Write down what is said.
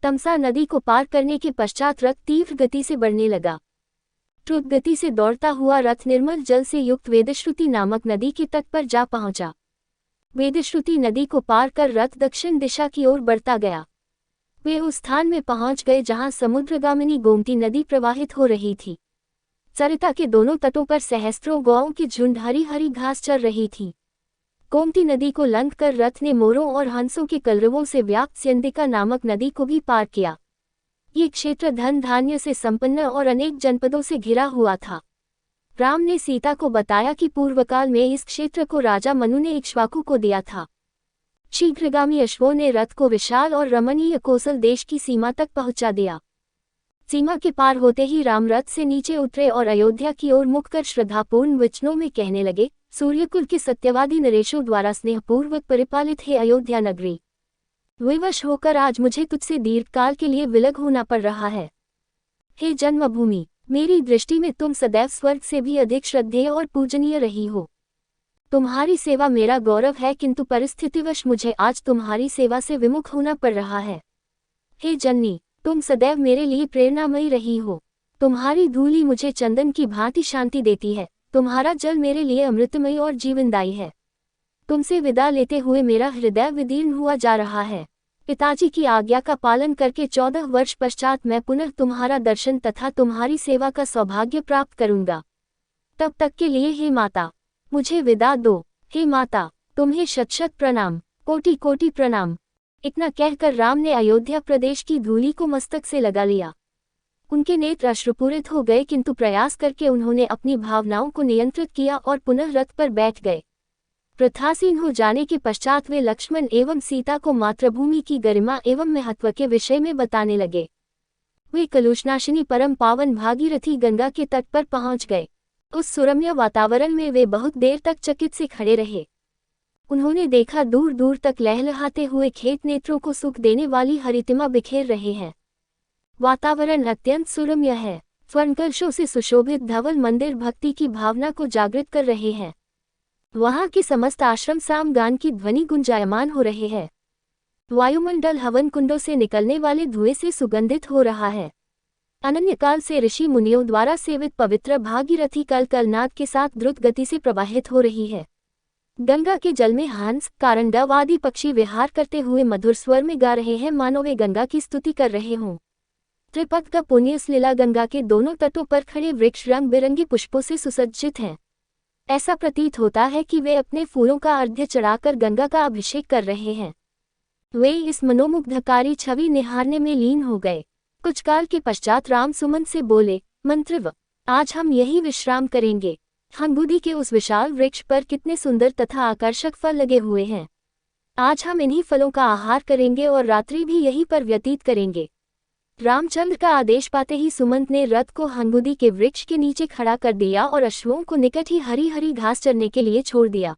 तमसा नदी को पार करने के पश्चात रथ तीव्र गति से बढ़ने लगा। द्रुत गति से दौड़ता हुआ रथ निर्मल जल से युक्त वेदश्रुति नामक नदी के तट पर जा पहुंचा। वेदश्रुति नदी को पार कर रथ दक्षिण दिशा की ओर बढ़ता गया। वे उस स्थान में पहुंच गए जहां समुद्रगामिनी गोमती नदी प्रवाहित हो रही थी। सरिता के दोनों तटों पर सहस्त्रों गौओं की झुंड हरी हरी घास चर रही थी। गोमती नदी को लंघ कर रथ ने मोरों और हंसों के कलरवों से व्याप्त स्यंदिका नामक नदी को भी पार किया। ये क्षेत्र धन धान्य से संपन्न और अनेक जनपदों से घिरा हुआ था। राम ने सीता को बताया कि पूर्वकाल में इस क्षेत्र को राजा मनु ने इक्ष्वाकु को दिया था। शीघ्रगामी अश्वों ने रथ को विशाल और रमणीय कोसल देश की सीमा तक पहुंचा दिया। सीमा के पार होते ही राम रथ से नीचे उतरे और अयोध्या की ओर मुख कर श्रद्धापूर्ण वचनों में कहने लगे, सूर्यकुल के सत्यवादी नरेशों द्वारा स्नेहपूर्वक परिपालित है अयोध्या नगरी। विवश होकर आज मुझे तुझसे दीर्घकाल के लिए विलग होना पड़ रहा है। हे जन्मभूमि, मेरी दृष्टि में तुम सदैव स्वर्ग से भी अधिक श्रद्धेय और पूजनीय रही हो। तुम्हारी सेवा मेरा गौरव है, किंतु परिस्थितिवश मुझे आज तुम्हारी सेवा से विमुख होना पड़ रहा है। हे जननी, तुम सदैव मेरे लिए प्रेरणामयी रही हो। तुम्हारी धूली मुझे चंदन की भांति शांति देती है। तुम्हारा जल मेरे लिए अमृतमयी और जीवनदायी है। तुमसे विदा लेते हुए मेरा हृदय विदीर्ण हुआ जा रहा है। पिताजी की आज्ञा का पालन करके 14 वर्ष पश्चात मैं पुनः तुम्हारा दर्शन तथा तुम्हारी सेवा का सौभाग्य प्राप्त करूंगा। तब तक के लिए हे माता, मुझे विदा दो। हे माता, तुम्हें शत शत प्रणाम, कोटि कोटि प्रणाम। इतना कहकर राम ने अयोध्या प्रदेश की धूलि को मस्तक से लगा लिया। उनके नेत्र अश्रुपूरित हो गए, किंतु प्रयास करके उन्होंने अपनी भावनाओं को नियंत्रित किया और पुनः रथ पर बैठ गए। प्रथासीन हो जाने के पश्चात वे लक्ष्मण एवं सीता को मातृभूमि की गरिमा एवं महत्व के विषय में बताने लगे। वे कलुषनाशिनी परम पावन भागीरथी गंगा के तट पर पहुंच गए। उस सुरम्य वातावरण में वे बहुत देर तक चकित से खड़े रहे। उन्होंने देखा दूर दूर तक लहलहाते हुए खेत नेत्रों को सुख देने वाली हरितिमा बिखेर रहे हैं। वातावरण अत्यंत सुरम्य है। स्वर्णकलशों से सुशोभित धवल मंदिर भक्ति की भावना को जागृत कर रहे हैं। वहां के समस्त आश्रम सामगान की ध्वनि गुंजायमान हो रहे हैं। वायुमंडल हवन कुंडों से निकलने वाले धुएं से सुगंधित हो रहा है। अनन्यकाल से ऋषि मुनियों द्वारा सेवित पवित्र भागीरथी कल कलनाद के साथ द्रुत गति से प्रवाहित हो रही है। गंगा के जल में हंस, कारंडव आदि पक्षी विहार करते हुए मधुर स्वर में गा रहे हैं, मानो वे गंगा की स्तुति कर रहे हों। त्रिपद का पुण्य लीला गंगा के दोनों तटों पर खड़े वृक्ष रंग बिरंगे पुष्पों से सुसज्जित हैं। ऐसा प्रतीत होता है कि वे अपने फूलों का अर्घ्य चढ़ाकर गंगा का अभिषेक कर रहे हैं। वे इस मनोमुग्धकारी छवि निहारने में लीन हो गए। कुछ काल के पश्चात राम सुमन से बोले, मंत्रिव, आज हम यही विश्राम करेंगे। हंगुदी के उस विशाल वृक्ष पर कितने सुंदर तथा आकर्षक फल लगे हुए हैं। आज हम इन्हीं फलों का आहार करेंगे और रात्रि भी यहीं पर व्यतीत करेंगे। रामचंद्र का आदेश पाते ही सुमंत ने रथ को हंगुदी के वृक्ष के नीचे खड़ा कर दिया और अश्वों को निकट ही हरी हरी घास चरने के लिए छोड़ दिया।